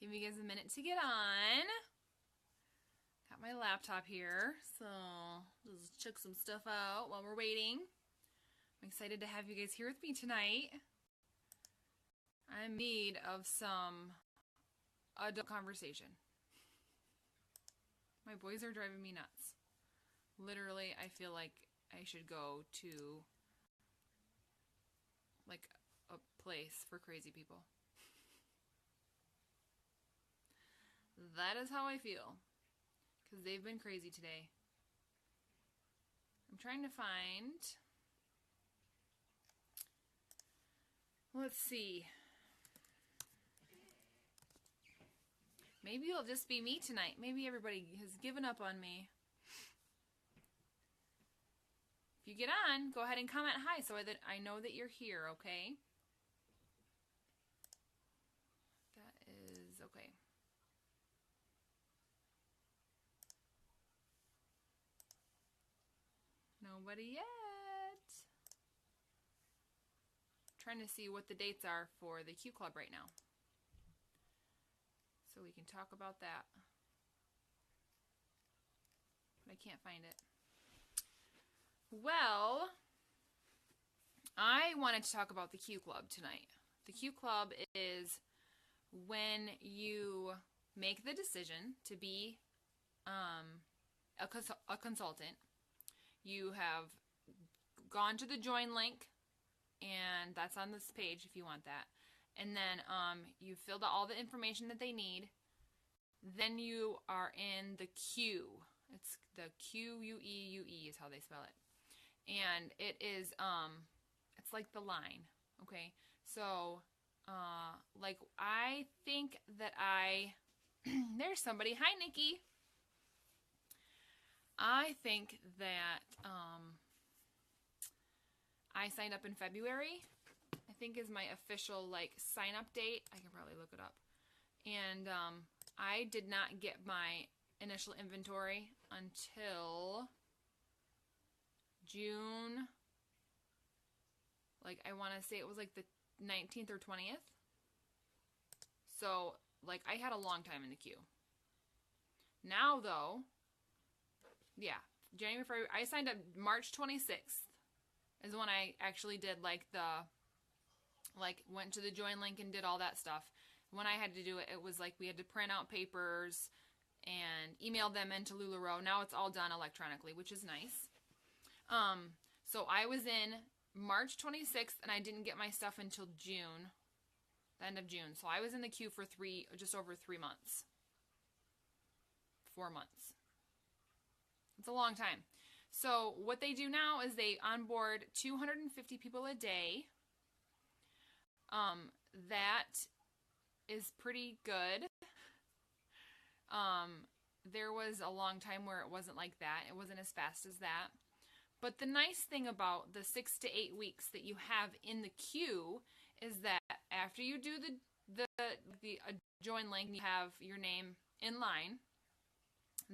Give you guys a minute to get on. Got my laptop here, so just check some stuff out while we're waiting. I'm excited to have you guys here with me tonight. I'm in need of some adult conversation. My boys are driving me nuts. Literally, I feel like I should go to like a place for crazy people. That is how I feel. Because they've been crazy today. I'm trying to find... Let's see. Maybe it'll just be me tonight. Maybe everybody has given up on me. If you get on, go ahead and comment hi so that I know that you're here, okay? That is okay. Nobody yet. Trying to see what the dates are for the Q Club right now, so we can talk about that. But I can't find it. Well, I wanted to talk about the Q Club tonight. The Q Club is when you make the decision to be a consultant. You have gone to the join link, and that's on this page if you want that. And then you filled out all the information that they need. Then you are in the queue. It's the Q-U-E-U-E is how they spell it. And it is, it's like the line, okay? So, like, I think that there's somebody. Hi, Nikki. I think that, I signed up in February, I think is my official, like, sign-up date. I can probably look it up. And, I did not get my initial inventory until June, like, I want to say it was, like, the 19th or 20th. So, like, I had a long time in the queue. Now, though, yeah, January, February, I signed up March 26th. Is when I actually did, like, went to the join link and did all that stuff. When I had to do it, it was like we had to print out papers and email them into LuLaRoe. Now it's all done electronically, which is nice. So I was in March 26th, and I didn't get my stuff until June, the end of June. So I was in the queue for just over 3 months. 4 months. It's a long time. So what they do now is they onboard 250 people a day. That is pretty good. There was a long time where it wasn't like that. It wasn't as fast as that. But the nice thing about the 6 to 8 weeks that you have in the queue is that after you do the join link, you have your name in line.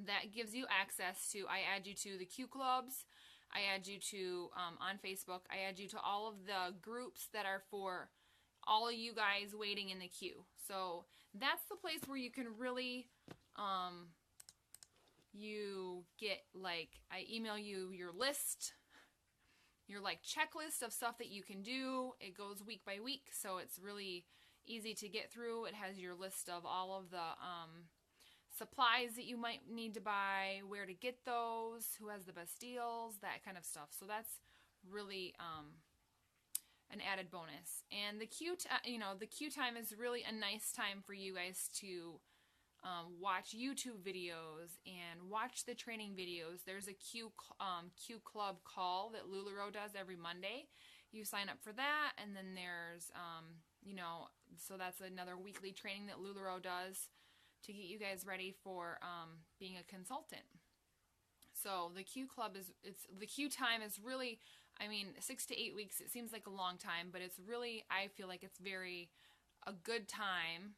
That gives you access to, I add you to the Q clubs, I add you to, on Facebook, I add you to all of the groups that are for all of you guys waiting in the queue. So that's the place where you can really, you get, like, I email you your list, your, like, checklist of stuff that you can do. It goes week by week, so it's really easy to get through. It has your list of all of the, supplies that you might need to buy, where to get those, who has the best deals, that kind of stuff. So that's really an added bonus. And the queue time is really a nice time for you guys to watch YouTube videos and watch the training videos. There's a Q Club call that LuLaRoe does every Monday. You sign up for that, and then there's so that's another weekly training that LuLaRoe does to get you guys ready for being a consultant. So the Q Club the queue time is really, 6 to 8 weeks, it seems like a long time, but it's really, I feel like it's a good time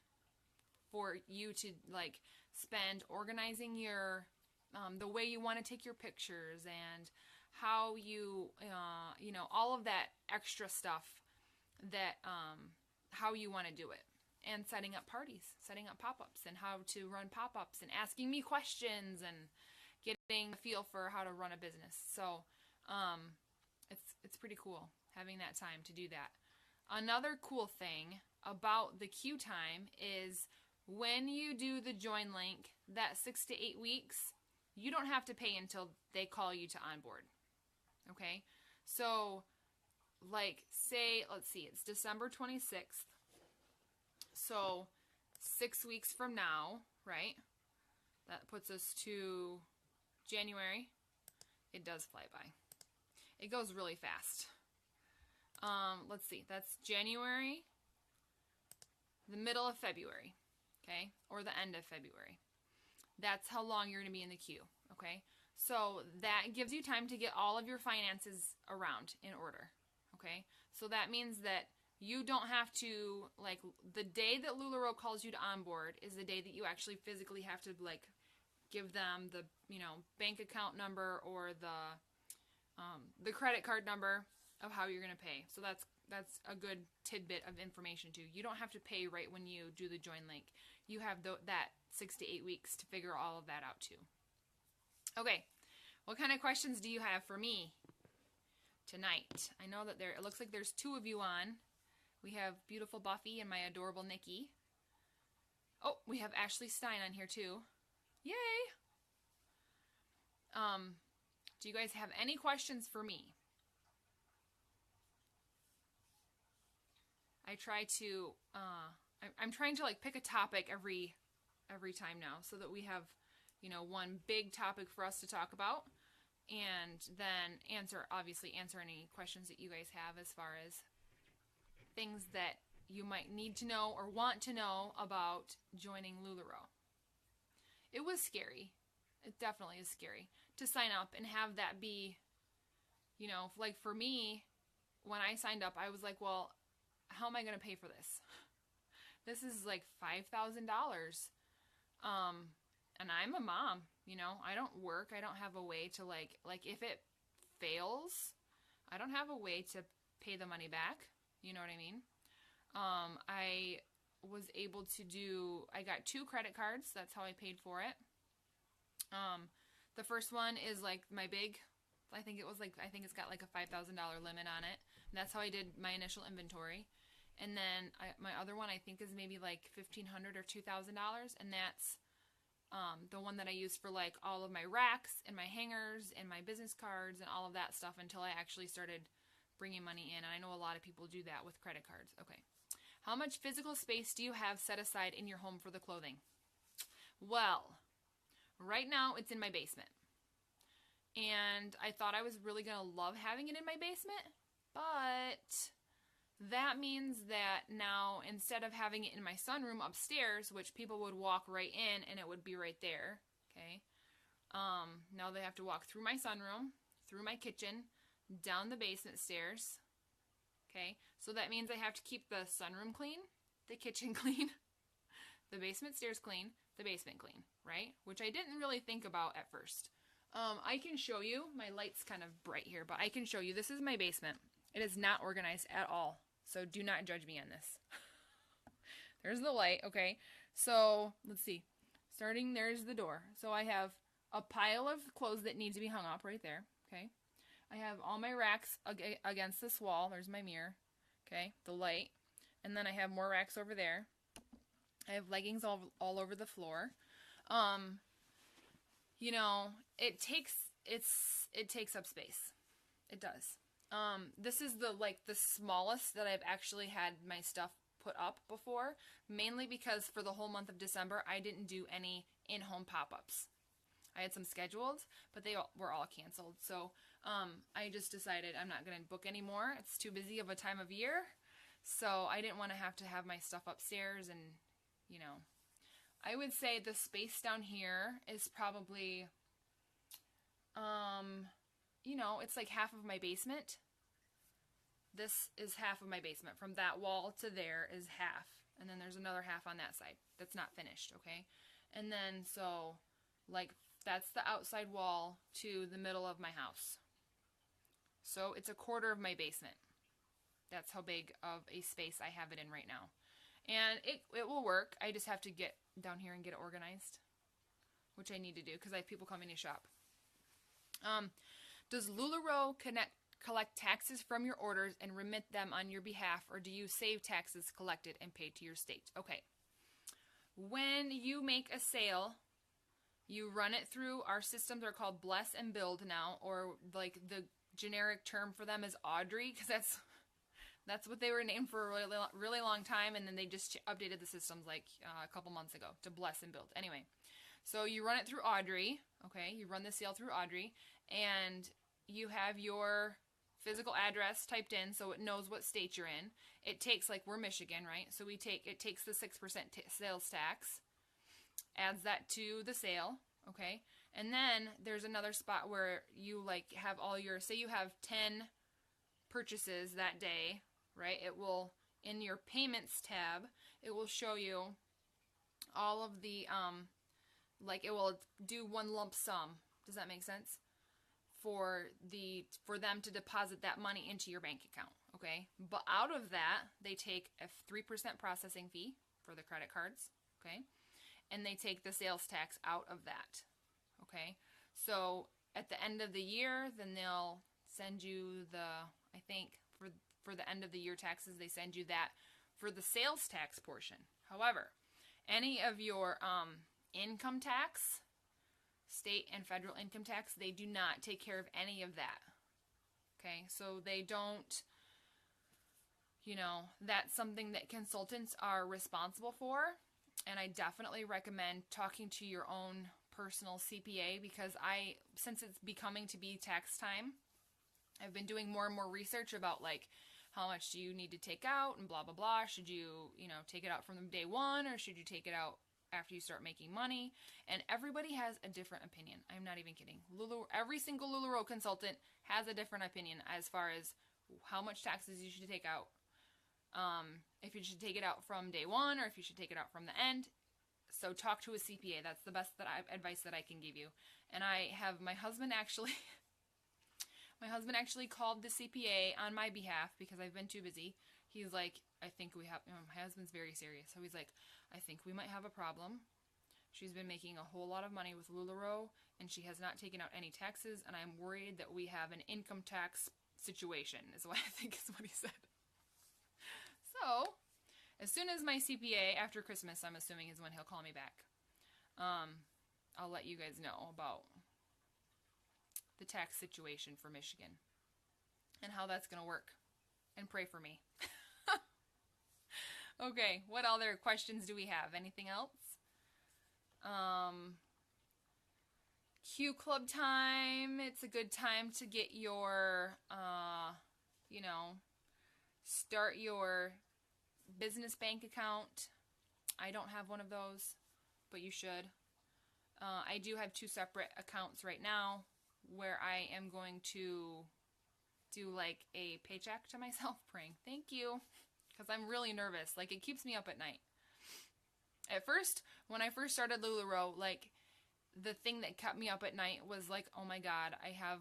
for you to, like, spend organizing your, the way you want to take your pictures and how you, all of that extra stuff that, how you want to do it. and setting up parties, setting up pop-ups, and how to run pop-ups, and asking me questions, and getting a feel for how to run a business. So it's pretty cool having that time to do that. Another cool thing about the queue time is when you do the join link, that 6 to 8 weeks, you don't have to pay until they call you to onboard. Okay? So, like, say, let's see, it's December 26th. So, 6 weeks from now, right? That puts us to January. It does fly by. It goes really fast. Let's see, that's January, the middle of February, okay? Or the end of February. That's how long you're going to be in the queue, okay? So that gives you time to get all of your finances around in order, okay? So that means that you don't have to, like, the day that LuLaRoe calls you to onboard is the day that you actually physically have to, like, give them the, you know, bank account number or the credit card number of how you're going to pay. So that's a good tidbit of information too. You don't have to pay right when you do the join link. You have that 6 to 8 weeks to figure all of that out too. Okay, what kind of questions do you have for me tonight? I know that it looks like there's 2 of you on. We have beautiful Buffy and my adorable Nikki. Oh, we have Ashley Stein on here too. Yay! Do you guys have any questions for me? I try to, I'm trying to, like, pick a topic every time now so that we have, you know, one big topic for us to talk about, and then obviously answer any questions that you guys have as far as things that you might need to know or want to know about joining LuLaRoe. It was scary. It definitely is scary to sign up and have that be, you know, like for me, when I signed up, I was like, well, how am I going to pay for this? This is like $5,000. And I'm a mom, you know, I don't work. I don't have a way to like if it fails, I don't have a way to pay the money back. You know what I mean? I was able to I got 2 credit cards. That's how I paid for it. The first one is like my big, I think it's got like a $5,000 limit on it. And that's how I did my initial inventory. And then my other one I think is maybe like $1,500 or $2,000, and that's the one that I used for like all of my racks and my hangers and my business cards and all of that stuff until I actually started bringing money in. And I know a lot of people do that with credit cards. Okay. How much physical space do you have set aside in your home for the clothing? Well, right now it's in my basement. And I thought I was really going to love having it in my basement, but that means that now instead of having it in my sunroom upstairs, which people would walk right in and it would be right there, okay, now they have to walk through my sunroom, through my kitchen, down the basement stairs, okay, so that means I have to keep the sunroom clean, the kitchen clean, the basement stairs clean, the basement clean, right, which I didn't really think about at first. I can show you, my light's kind of bright here, but I can show you, this is my basement. It is not organized at all. So do not judge me on this. There's the light, okay? So, let's see. Starting, there's the door. So I have a pile of clothes that need to be hung up right there, okay? I have all my racks against this wall. There's my mirror, okay? The light. And then I have more racks over there. I have leggings all over the floor. You know, it takes up space. It does. This is the smallest that I've actually had my stuff put up before, mainly because for the whole month of December, I didn't do any in-home pop-ups. I had some scheduled, but they were all canceled. So, I just decided I'm not going to book anymore. It's too busy of a time of year. So I didn't want to have my stuff upstairs and, you know, I would say the space down here is probably, you know, it's like half of my basement. This is half of my basement. From that wall to there is half. And then there's another half on that side that's not finished, okay? And then, so, like, that's the outside wall to the middle of my house. So it's a quarter of my basement. That's how big of a space I have it in right now. And it will work. I just have to get down here and get it organized, which I need to do because I have people coming to shop. Does LuLaRoe collect taxes from your orders and remit them on your behalf, or do you save taxes collected and pay to your state? Okay. When you make a sale, you run it through our systems. Are called Bless and Build now, or like the generic term for them is Audrey, because that's what they were named for a really long time, and then they just updated the systems like a couple months ago to Bless and Build. Anyway, so you run it through Audrey, okay? You run the sale through Audrey, and you have your physical address typed in so it knows what state you're in. It takes, like, we're Michigan, right? So it takes the 6% sales tax, adds that to the sale, okay? And then there's another spot where you, like, have all your, say you have 10 purchases that day, right? It will, in your payments tab, it will show you all of the, like, it will do one lump sum. Does that make sense? For them to deposit that money into your bank account, okay? But out of that, they take a 3% processing fee for the credit cards, okay? And they take the sales tax out of that, okay? So at the end of the year, then they'll send you I think for the end of the year taxes, they send you that for the sales tax portion. However, any of your income tax, state and federal income tax, they do not take care of any of that. Okay, so they don't, that's something that consultants are responsible for. And I definitely recommend talking to your own personal CPA, because since it's becoming to be tax time, I've been doing more and more research about, like, how much do you need to take out and blah, blah, blah. Should you, take it out from day one, or should you take it out after you start making money? And everybody has a different opinion. I'm not even kidding. Every single LuLaRoe consultant has a different opinion as far as how much taxes you should take out. If you should take it out from day one, or if you should take it out from the end. So talk to a CPA. That's the best advice that I can give you. And I have my husband actually called the CPA on my behalf because I've been too busy. He's like, I think we have, my husband's very serious. So he's like, I think we might have a problem. She's been making a whole lot of money with LuLaRoe, and she has not taken out any taxes, and I'm worried that we have an income tax situation, is what I think is what he said. So, as soon as my CPA, after Christmas, I'm assuming, is when he'll call me back. I'll let you guys know about the tax situation for Michigan and how that's going to work. And pray for me. Okay, what other questions do we have? Anything else? Q Club time. It's a good time to get your, start your business bank account. I don't have one of those, but you should. I do have 2 separate accounts right now where I am going to do like a paycheck to myself, praying, thank you, because I'm really nervous. Like, it keeps me up at night. At first, when I first started LuLaRoe, like, the thing that kept me up at night was like, oh my God, I have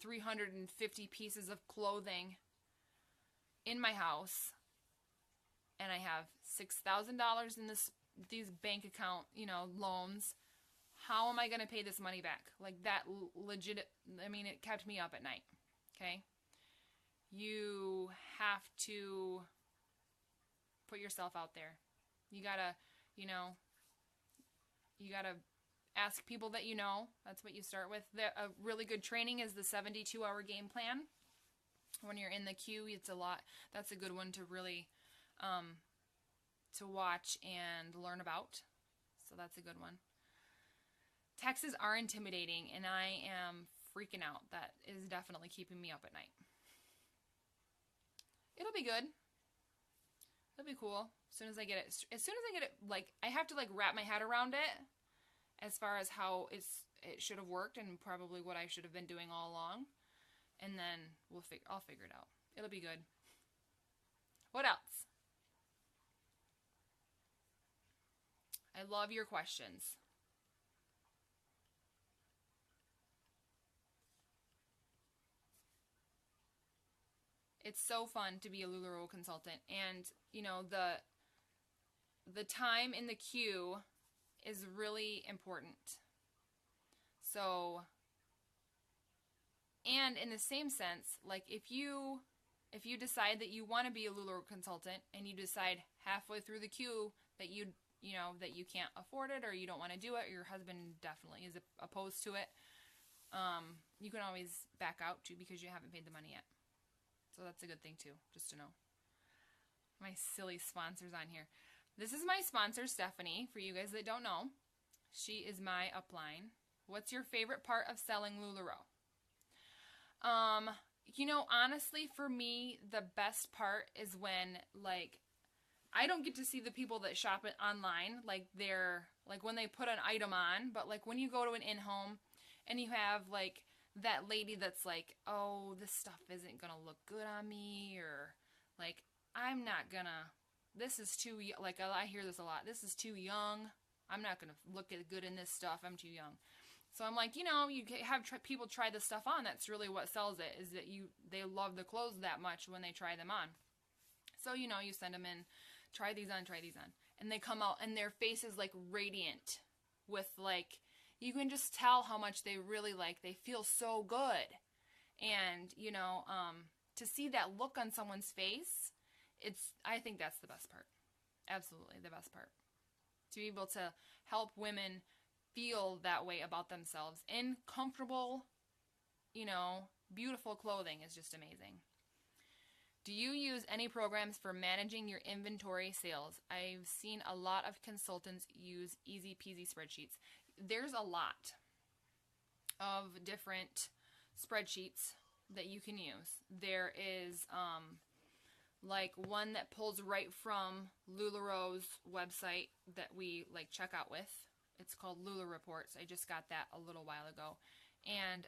350 pieces of clothing in my house, and I have $6,000 in these bank account, loans. How am I going to pay this money back? Like, that it kept me up at night, okay? You have to put yourself out there. You gotta, you gotta ask people that you know. That's what you start with. A really good training is the 72-hour game plan. When you're in the queue, it's a lot. That's a good one to really, to watch and learn about. So that's a good one. Taxes are intimidating, and I am freaking out. That is definitely keeping me up at night. It'll be good. It'll be cool. As soon as I get it, like, I have to, like, wrap my head around it as far as how it should have worked, and probably what I should have been doing all along. And then I'll figure it out. It'll be good. What else? I love your questions. It's so fun to be a LuLaRoe consultant. And, you know, the time in the queue is really important. So, and in the same sense, like if you decide that you want to be a LuLaRoe consultant and you decide halfway through the queue that you can't afford it or you don't want to do it, or your husband definitely is opposed to it, you can always back out too because you haven't paid the money yet. So that's a good thing too, just to know. My silly sponsors on here. This is my sponsor, Stephanie, for you guys that don't know. She is my upline. What's your favorite part of selling LuLaRoe? You know, honestly, for me, the best part is when, like, I don't get to see the people that shop it online, like when they put an item on, but like when you go to an in-home and you have like that lady that's like, oh, this stuff isn't gonna look good on me, or like, I'm not gonna, this is too, like, I hear this a lot, this is too young, I'm not gonna look good in this stuff, I'm too young. So I'm like, you know, you have people try the stuff on. That's really what sells it, is that they love the clothes that much when they try them on. So, you know, you send them in, try these on. And they come out and their face is like radiant with like, you can just tell how much they really they feel so good. And, you know, to see that look on someone's face, I think that's the best part. Absolutely the best part. To be able to help women feel that way about themselves in comfortable, you know, beautiful clothing is just amazing. Do you use any programs for managing your inventory sales? I've seen a lot of consultants use easy peasy spreadsheets. There's a lot of different spreadsheets that you can use. There is like one that pulls right from LuLaRoe's website that we like check out with. It's called Lula Reports. I just got that a little while ago. And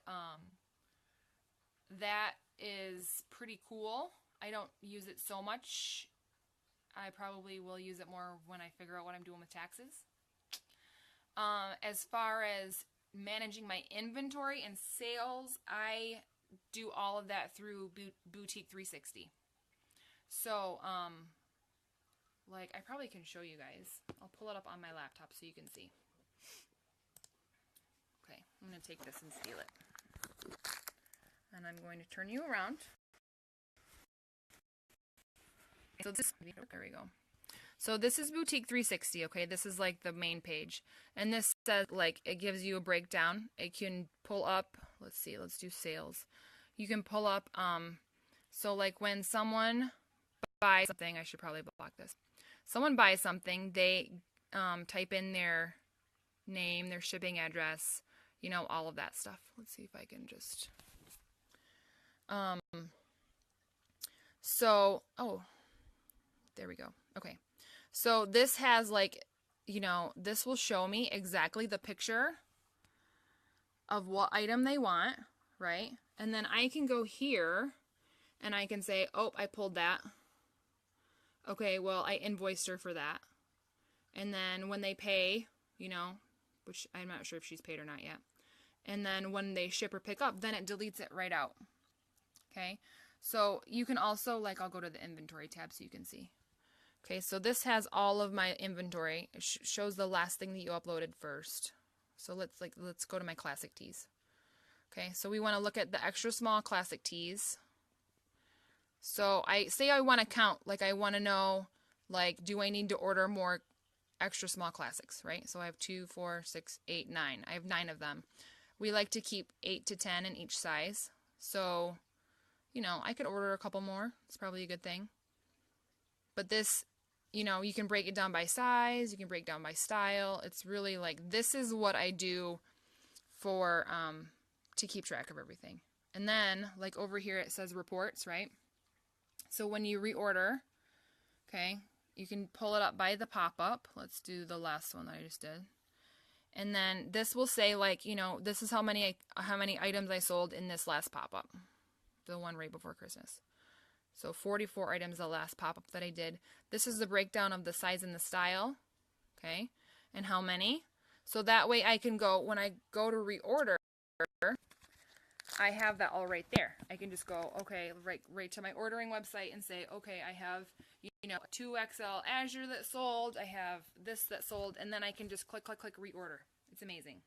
that is pretty cool. I don't use it so much. I probably will use it more when I figure out what I'm doing with taxes. As far as managing my inventory and sales, I do all of that through Boutique 360. So, like, I probably can show you guys. I'll pull it up on my laptop so you can see. Okay, I'm going to take this and steal it. And I'm going to turn you around. So this, there we go. So this is Boutique 360, okay? This is like the main page. And this says, like, it gives you a breakdown. It can pull up, let's see, let's do sales. You can pull up, so like when someone buys something, I should probably block this. Someone buys something, they type in their name, their shipping address, you know, all of that stuff. Let's see if I can just, so, oh, there we go. Okay. So this has like, you know, this will show me exactly the picture of what item they want, right? And then I can go here and I can say, oh, I pulled that. Okay, well, I invoiced her for that. And then when they pay, you know, which I'm not sure if she's paid or not yet. And then when they ship or pick up, then it deletes it right out. Okay, so you can also, like, I'll go to the inventory tab so you can see. Okay, so this has all of my inventory. It shows the last thing that you uploaded first. So let's go to my classic tees. Okay, so we want to look at the extra small classic tees. So I want to count, like I want to know, like, do I need to order more extra small classics, right? So I have 2, 4, 6, 8, 9. I have 9 of them. We like to keep 8 to 10 in each size. So, you know, I could order a couple more. It's probably a good thing. But this, you know, you can break it down by size. You can break it down by style. It's really like, this is what I do for, to keep track of everything. And then, like over here, it says reports, right? So when you reorder, okay, you can pull it up by the pop-up. Let's do the last one that I just did. And then this will say, like, you know, this is how many items I sold in this last pop-up. The one right before Christmas. So 44 items, the last pop-up that I did. This is the breakdown of the size and the style, okay, and how many. So that way I can go, when I go to reorder, I have that all right there. I can just go, okay, right to my ordering website and say, okay, I have, you know, 2XL Azure that sold, I have this that sold, and then I can just click, reorder. It's amazing.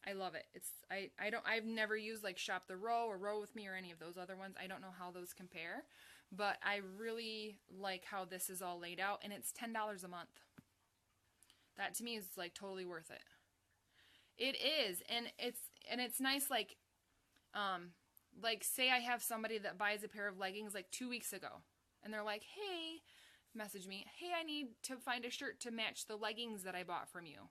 I love it. I've never used like Shop the Row or Row with Me or any of those other ones. I don't know how those compare, but I really like how this is all laid out, and it's $10 a month. That to me is like totally worth it. It is, and it's nice, like say I have somebody that buys a pair of leggings like 2 weeks ago, and they're like, hey, message me, hey, I need to find a shirt to match the leggings that I bought from you.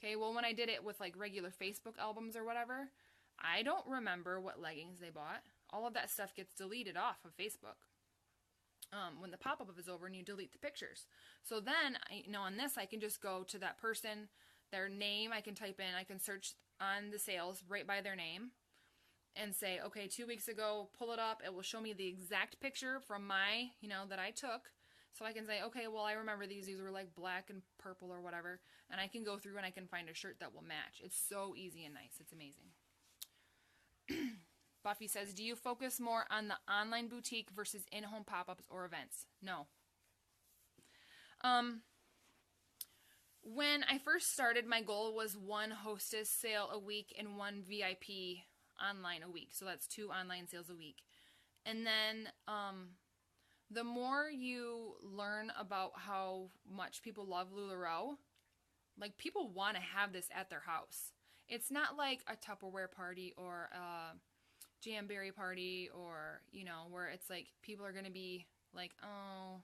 Okay, well, when I did it with like regular Facebook albums or whatever, I don't remember what leggings they bought. All of that stuff gets deleted off of Facebook when the pop-up is over and you delete the pictures. So then, on this, I can just go to that person, their name, I can type in, I can search on the sales right by their name and say, okay, 2 weeks ago, pull it up. It will show me the exact picture from my, that I took. So I can say, okay, well, I remember these were like black and purple or whatever. And I can go through and I can find a shirt that will match. It's so easy and nice. It's amazing. Buffy says, do you focus more on the online boutique versus in-home pop-ups or events? No. When I first started, my goal was 1 hostess sale a week and 1 VIP online a week. So that's 2 online sales a week. And then the more you learn about how much people love LuLaRoe, like people want to have this at their house. It's not like a Tupperware party or a Jamberry party or, where it's like people are going to be like, oh,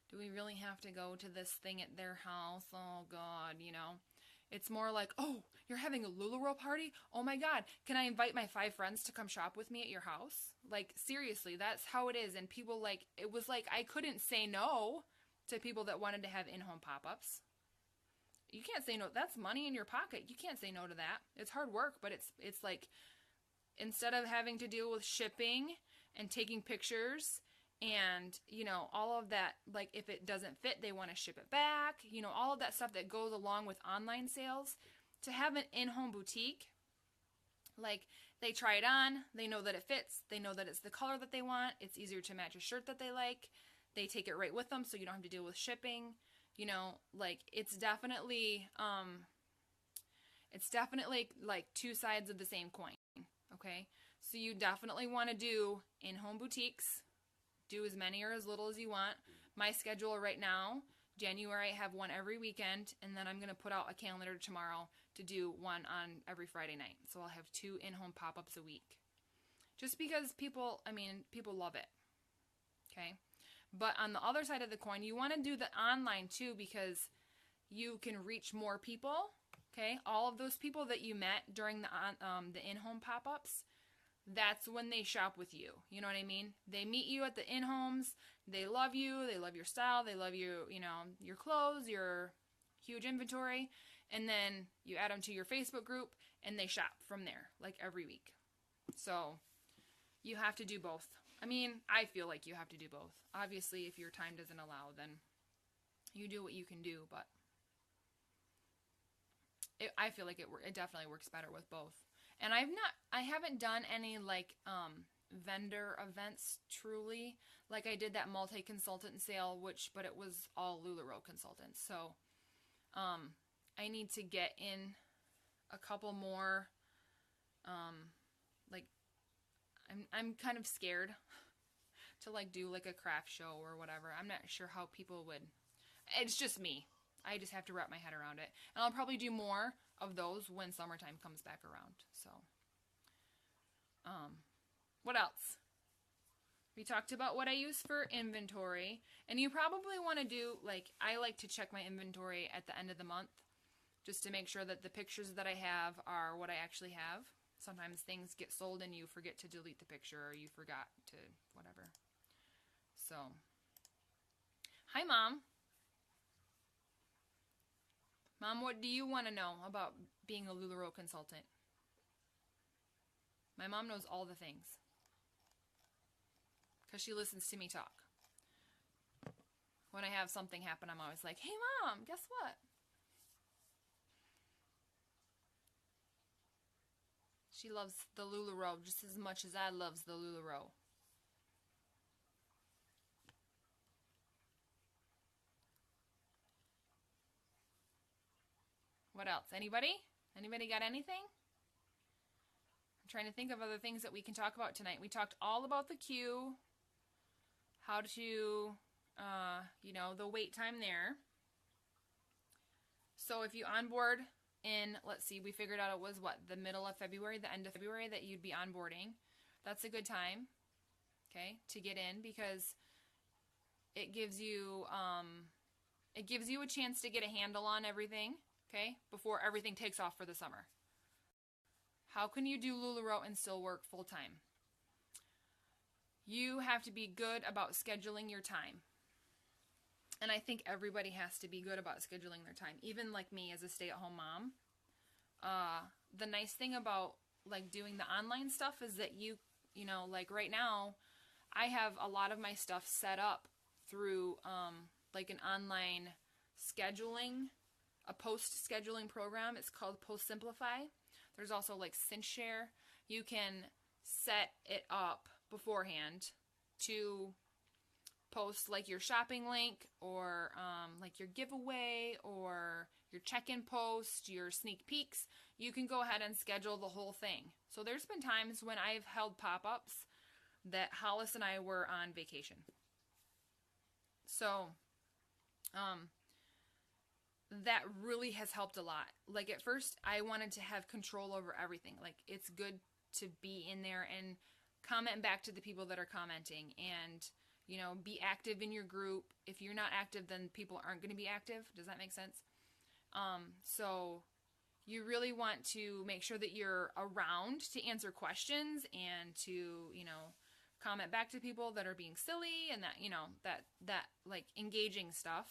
do we really have to go to this thing at their house? Oh, God, It's more like, oh, you're having a LuLaRoe party? Oh, my God. Can I invite my 5 friends to come shop with me at your house? Like, seriously, that's how it is. And people, it was like I couldn't say no to people that wanted to have in-home pop-ups. You can't say no. That's money in your pocket. You can't say no to that. It's hard work, but it's like, instead of having to deal with shipping and taking pictures and, all of that, like if it doesn't fit, they want to ship it back, all of that stuff that goes along with online sales, to have an in-home boutique, like they try it on, they know that it fits, they know that it's the color that they want, it's easier to match a shirt that they like, they take it right with them so you don't have to deal with shipping, it's definitely like 2 sides of the same coin, okay? So you definitely want to do in-home boutiques. Do as many or as little as you want. My schedule right now, January, I have one every weekend, and then I'm going to put out a calendar tomorrow to do one on every Friday night. So I'll have 2 in-home pop-ups a week. Just because people love it. Okay? But on the other side of the coin, you want to do the online too, because you can reach more people. Okay? All of those people that you met during the in-home pop-ups, that's when they shop with you. You know what I mean? They meet you at the in-homes. They love you. They love your style. They love you, your clothes, your huge inventory. And then you add them to your Facebook group and they shop from there, like every week. So you have to do both. I mean, I feel like you have to do both. Obviously, if your time doesn't allow, then you do what you can do. But I feel like it definitely works better with both. And I haven't done any vendor events truly. Like I did that multi-consultant sale, but it was all LuLaRoe consultants. So, I need to get in a couple more, I'm kind of scared to do a craft show or whatever. I'm not sure how people would, it's just me. I just have to wrap my head around it. And I'll probably do more of those when summertime comes back around. So, what else? We talked about what I use for inventory. And you probably want to do, I like to check my inventory at the end of the month just to make sure that the pictures that I have are what I actually have. Sometimes things get sold and you forget to delete the picture or you forgot to whatever. So, hi, Mom. Mom, what do you want to know about being a LuLaRoe consultant? My mom knows all the things because she listens to me talk. When I have something happen, I'm always like, hey, Mom, guess what? She loves the LuLaRoe just as much as I loves the LuLaRoe. What else? Anybody? Anybody got anything? I'm trying to think of other things that we can talk about tonight. We talked all about the queue, how to, you know, the wait time there. So if you onboard in, let's see, we figured out it was what, the middle of February, the end of February that you'd be onboarding. That's a good time, okay, to get in because it gives you a chance to get a handle on everything, okay, before everything takes off for the summer. How can you do LuLaRoe and still work full time? You have to be good about scheduling your time. And I think everybody has to be good about scheduling their time, even like me as a stay-at-home mom. The nice thing about like doing the online stuff is that you know, like right now, I have a lot of my stuff set up through like an online scheduling, a post scheduling program. It's called Post Simplify. There's also like CinchShare. You can set it up beforehand to post like your shopping link or like your giveaway or your check-in post, your sneak peeks. You can go ahead and schedule the whole thing. So there's been times when I've held pop-ups that Hollis and I were on vacation. So that really has helped a lot. Like at first I wanted to have control over everything. Like it's good to be in there and comment back to the people that are commenting and, you know, be active in your group. If you're not active, then people aren't going to be active. Does that make sense? So you really want to make sure that you're around to answer questions and to, you know, comment back to people that are being silly and that, you know, that like engaging stuff.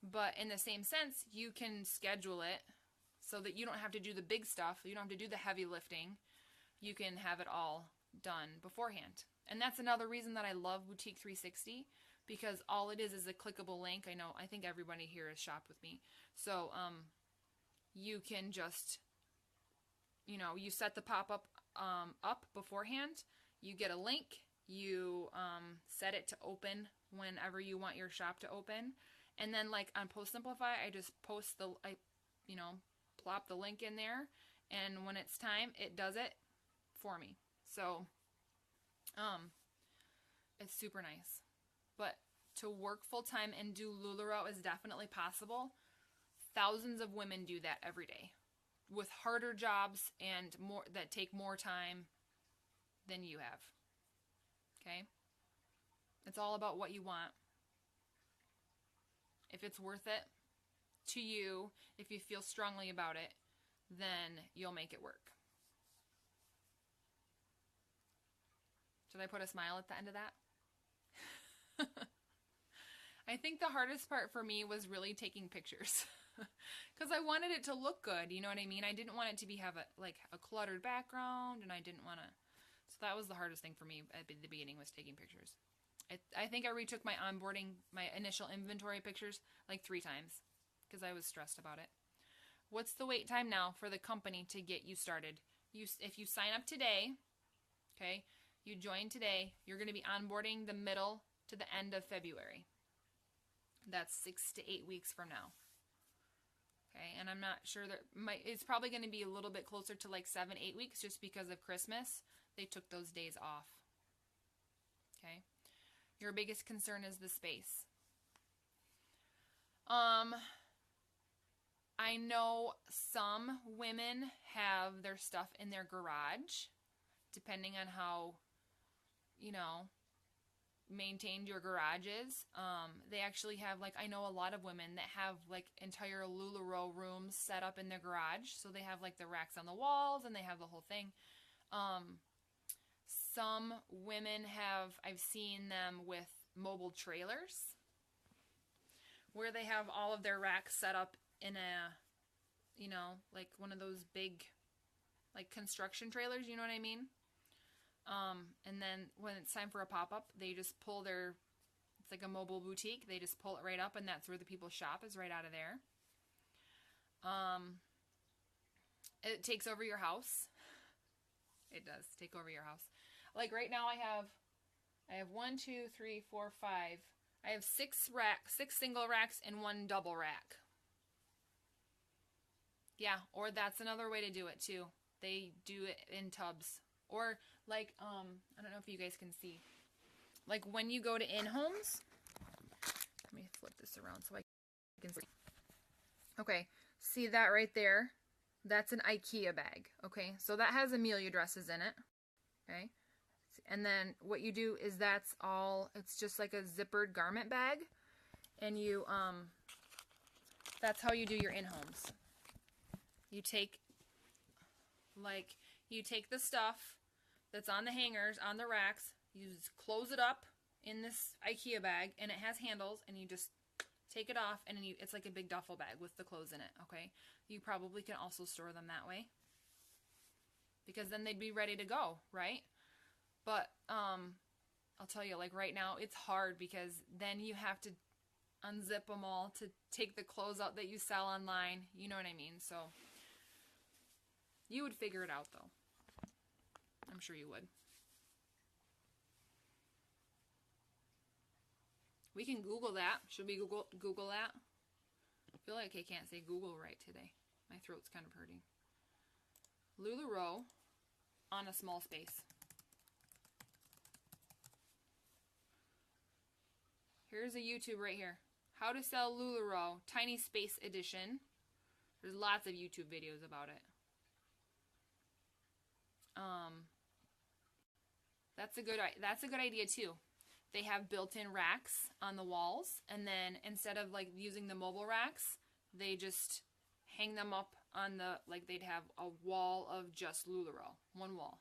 But in the same sense, you can schedule it so that you don't have to do the big stuff. You don't have to do the heavy lifting. You can have it all done beforehand. And that's another reason that I love Boutique 360, because all it is a clickable link. I think everybody here has shopped with me. So you can just, you know, you set the pop-up up beforehand. You get a link. You set it to open whenever you want your shop to open. And then like on Post Simplify, I just post plop the link in there. And when it's time, it does it for me. So it's super nice. But to work full time and do LuLaRoe is definitely possible. Thousands of women do that every day with harder jobs and more that take more time than you have. Okay? It's all about what you want. If it's worth it to you, if you feel strongly about it, then you'll make it work. Should I put a smile at the end of that? I think the hardest part for me was really taking pictures because I wanted it to look good. You know what I mean? I didn't want it to have a cluttered background, and I didn't want to. So that was the hardest thing for me at the beginning, was taking pictures. I think I retook my initial inventory pictures like 3 times because I was stressed about it. What's the wait time now for the company to get you started? If you sign up today, okay, you join today, you're going to be onboarding the middle to the end of February. That's 6 to 8 weeks from now. Okay, and I'm not sure it's probably going to be a little bit closer to like 7-8 weeks just because of Christmas. They took those days off. Okay. Your biggest concern is the space. I know some women have their stuff in their garage, depending on how, you know, maintained your garage is. They actually have, like, I know a lot of women that have, like, entire LuLaRoe rooms set up in their garage. So they have, like, the racks on the walls, and they have the whole thing. Some women I've seen them with mobile trailers where they have all of their racks set up in a, you know, like one of those big, like construction trailers, you know what I mean? And then when it's time for a pop-up, they just pull it's like a mobile boutique. They just pull it right up, and that's where the people shop, is right out of there. It takes over your house. It does take over your house. Like right now I have 1, 2, 3, 4, 5. I have 6 single racks and 1 double rack. Yeah, or that's another way to do it too. They do it in tubs. Or like, I don't know if you guys can see. Like when you go to in-homes, let me flip this around so I can see. Okay, see that right there? That's an IKEA bag. Okay, so that has Amelia dresses in it. Okay, and then what you do is it's just like a zippered garment bag. And you, that's how you do your in-homes. You take the stuff that's on the hangers, on the racks, you just close it up in this IKEA bag, and it has handles, and you just take it off, and it's like a big duffel bag with the clothes in it, okay? You probably can also store them that way, because then they'd be ready to go, right? But, I'll tell you, like right now, it's hard, because then you have to unzip them all to take the clothes out that you sell online, you know what I mean? So, you would figure it out, though. I'm sure you would. We can Google that. Should we Google that? I feel like I can't say Google right today. My throat's kind of hurting. LuLaRoe on a small space. Here's a YouTube right here. How to sell LuLaRoe Tiny Space Edition. There's lots of YouTube videos about it. That's a good idea too. They have built-in racks on the walls, and then instead of like using the mobile racks, they just hang them up on they'd have a wall of just LuLaRoe, one wall.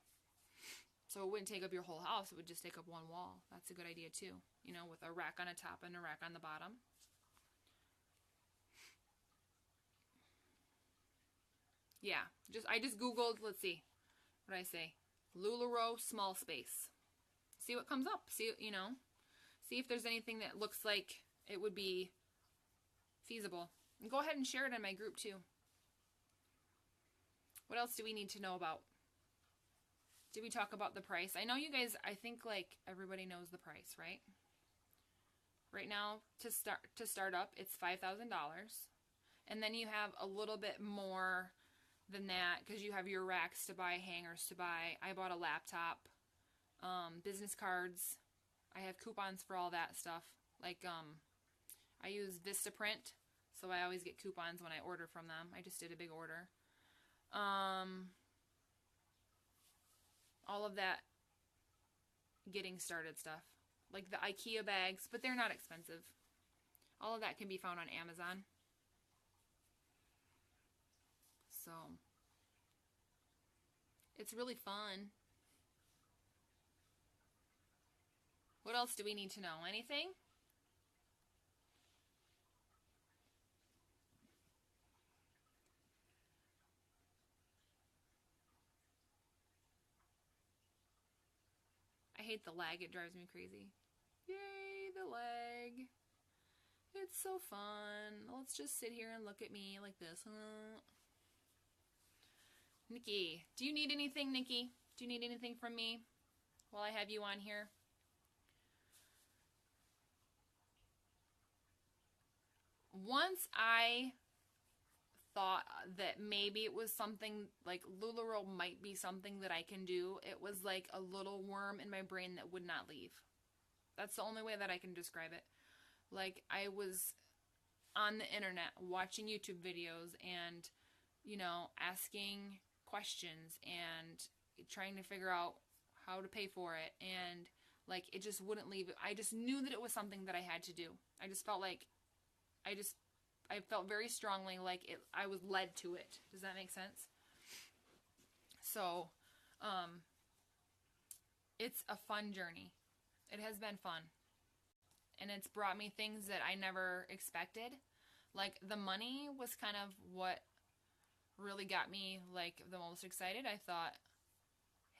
So it wouldn't take up your whole house, it would just take up one wall. That's a good idea too, you know, with a rack on the top and a rack on the bottom. Yeah, I just Googled, let's see, what did I say? LuLaRoe small space. See what comes up. See if there's anything that looks like it would be feasible. And go ahead and share it in my group too. What else do we need to know about? Did we talk about the price? I know you guys, I think like everybody knows the price, right? Right now, to start up, it's $5,000. And then you have a little bit more than that because you have your racks to buy, hangers to buy. I bought a laptop, business cards. I have coupons for all that stuff. Like, I use Vistaprint, so I always get coupons when I order from them. I just did a big order. All of that getting started stuff. Like the IKEA bags, but they're not expensive. All of that can be found on Amazon. So, it's really fun. What else do we need to know? Anything? I hate the lag. It drives me crazy. Yay, the lag. It's so fun. Let's just sit here and look at me like this. Nikki, do you need anything, Nikki? Do you need anything from me while I have you on here? Once I thought that maybe it was something like LuLaRoe might be something that I can do, it was like a little worm in my brain that would not leave. That's the only way that I can describe it. Like, I was on the internet watching YouTube videos and, you know, asking questions and trying to figure out how to pay for it, and like it just wouldn't leave. I just knew that it was something that I had to do. I just felt like I felt very strongly like I was led to it. Does that make sense? So, it's a fun journey. It has been fun. And it's brought me things that I never expected. Like, the money was kind of what really got me, like, the most excited. I thought,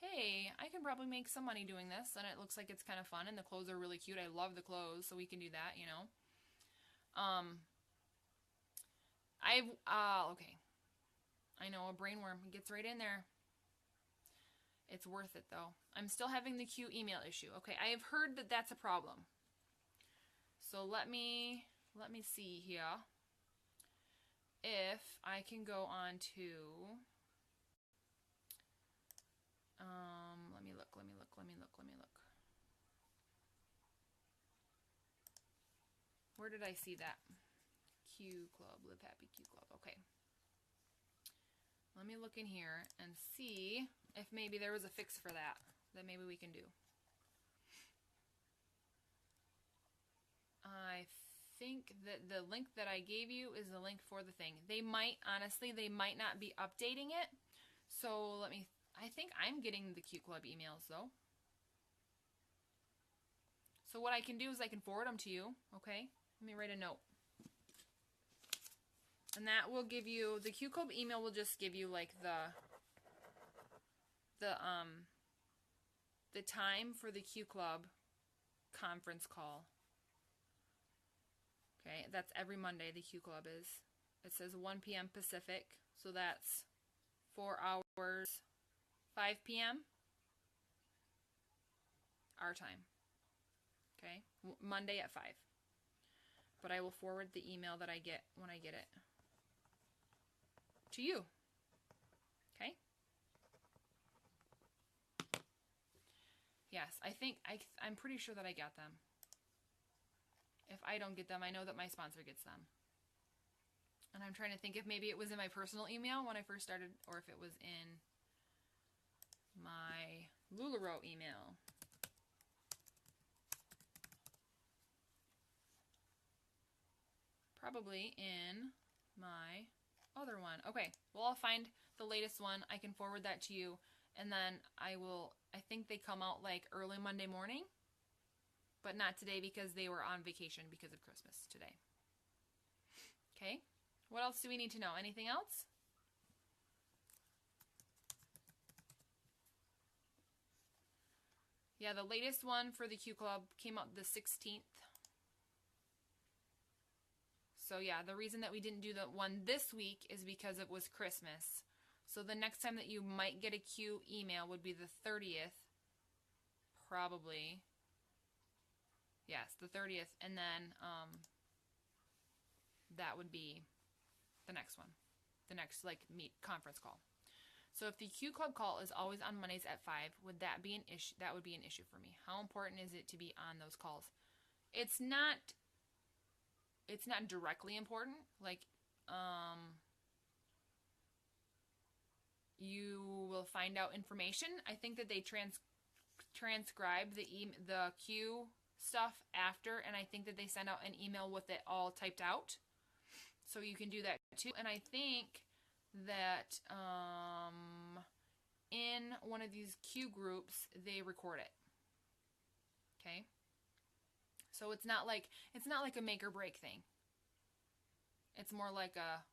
hey, I can probably make some money doing this, and it looks like it's kind of fun, and the clothes are really cute. I love the clothes, so we can do that, you know. Okay. I know, a brainworm. It gets right in there. It's worth it though. I'm still having the Q email issue. Okay, I have heard that that's a problem. So let me see here if I can go on to let me look. Where did I see that? Q Club, Live Happy Q Club. Okay. Let me look in here and see if maybe there was a fix for that maybe we can do. I think that the link that I gave you is the link for the thing. They might, honestly, they might not be updating it. So I think I'm getting the Q Club emails though. So what I can do is I can forward them to you, okay? Let me write a note. And that will give you, the Q Club email will just give you like the time for the Q Club conference call. Okay, that's every Monday the Q Club is. It says 1 p.m. Pacific, so that's 4 hours, 5 p.m. our time. Okay, Monday at 5. But I will forward the email that I get when I get it to you. Okay? Yes, I'm pretty sure that I got them. If I don't get them, I know that my sponsor gets them. And I'm trying to think if maybe it was in my personal email when I first started, or if it was in my LuLaRoe email. Probably in my other one. Okay, well, I'll find the latest one. I can forward that to you. And then I think they come out like early Monday morning. But not today because they were on vacation because of Christmas today. Okay, what else do we need to know? Anything else? Yeah, the latest one for the Q Club came out the 16th. So yeah, the reason that we didn't do the one this week is because it was Christmas. So the next time that you might get a Q email would be the 30th. Probably. Yes, the 30th. And then that would be the next one. The next conference call. So if the Q Club call is always on Mondays at 5, would that be an issue? That would be an issue for me. How important is it to be on those calls? It's not directly important. Like, you will find out information. I think that they transcribe the Q stuff after, and I think that they send out an email with it all typed out. So you can do that too. And I think that in one of these Q groups, they record it. Okay? So it's not like a make or break thing. It's more like a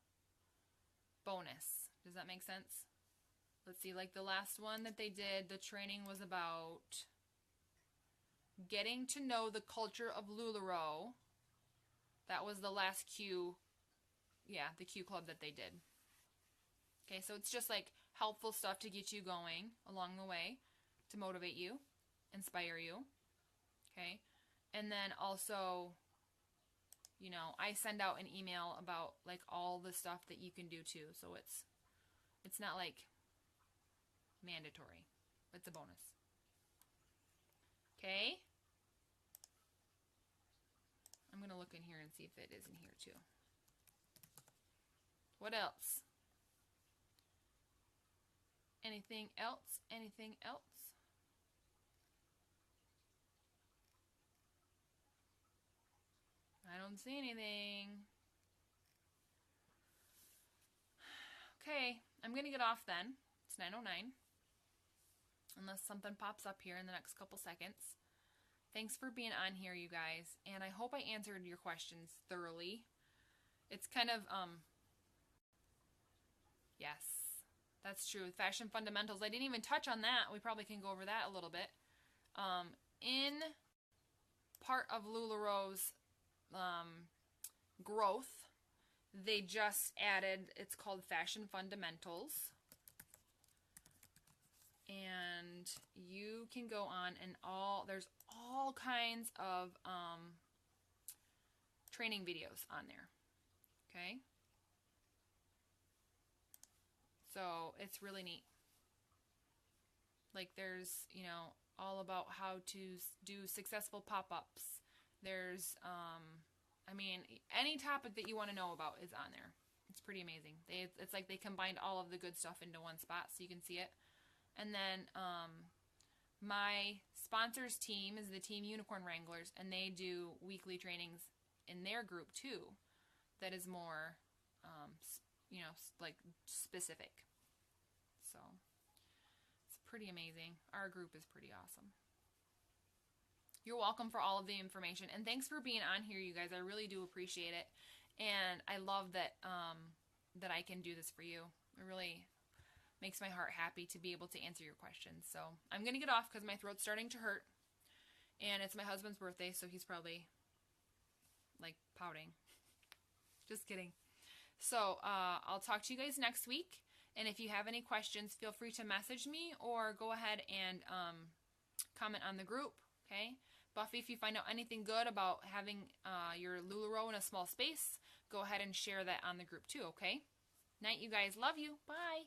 bonus. Does that make sense? Let's see, like the last one that they did, the training was about getting to know the culture of LuLaRoe. That was the last Q, the Q Club that they did. Okay, so it's just like helpful stuff to get you going along the way, to motivate you, inspire you. Okay, and then also, I send out an email about like all the stuff that you can do too. So it's not like mandatory. It's a bonus. Okay. I'm going to look in here and see if it is in here too. What else? Anything else? Anything else? I don't see anything. Okay, I'm going to get off then. It's 9:09. Unless something pops up here in the next couple seconds. Thanks for being on here, you guys. And I hope I answered your questions thoroughly. It's kind of, yes, that's true. Fashion fundamentals. I didn't even touch on that. We probably can go over that a little bit. In part of LuLaRoe's growth, they just added, it's called Fashion Fundamentals. and you can go on and there's all kinds of training videos on there. Okay? So it's really neat. Like there's, you know, all about how to do successful pop-ups. There's, I mean, any topic that you want to know about is on there. It's pretty amazing. It's like they combined all of the good stuff into one spot so you can see it. And then my sponsors team is the Team Unicorn Wranglers, and they do weekly trainings in their group too that is more, you know, like specific. So it's pretty amazing. Our group is pretty awesome. You're welcome for all of the information, and thanks for being on here, you guys. I really do appreciate it, and I love that that I can do this for you. It really makes my heart happy to be able to answer your questions. So I'm gonna get off because my throat's starting to hurt, and it's my husband's birthday, so he's probably like pouting. Just kidding. So I'll talk to you guys next week, and if you have any questions, feel free to message me or go ahead and comment on the group. Okay, Buffy, if you find out anything good about having your LuLaRoe in a small space, go ahead and share that on the group too, okay? Night, you guys. Love you. Bye.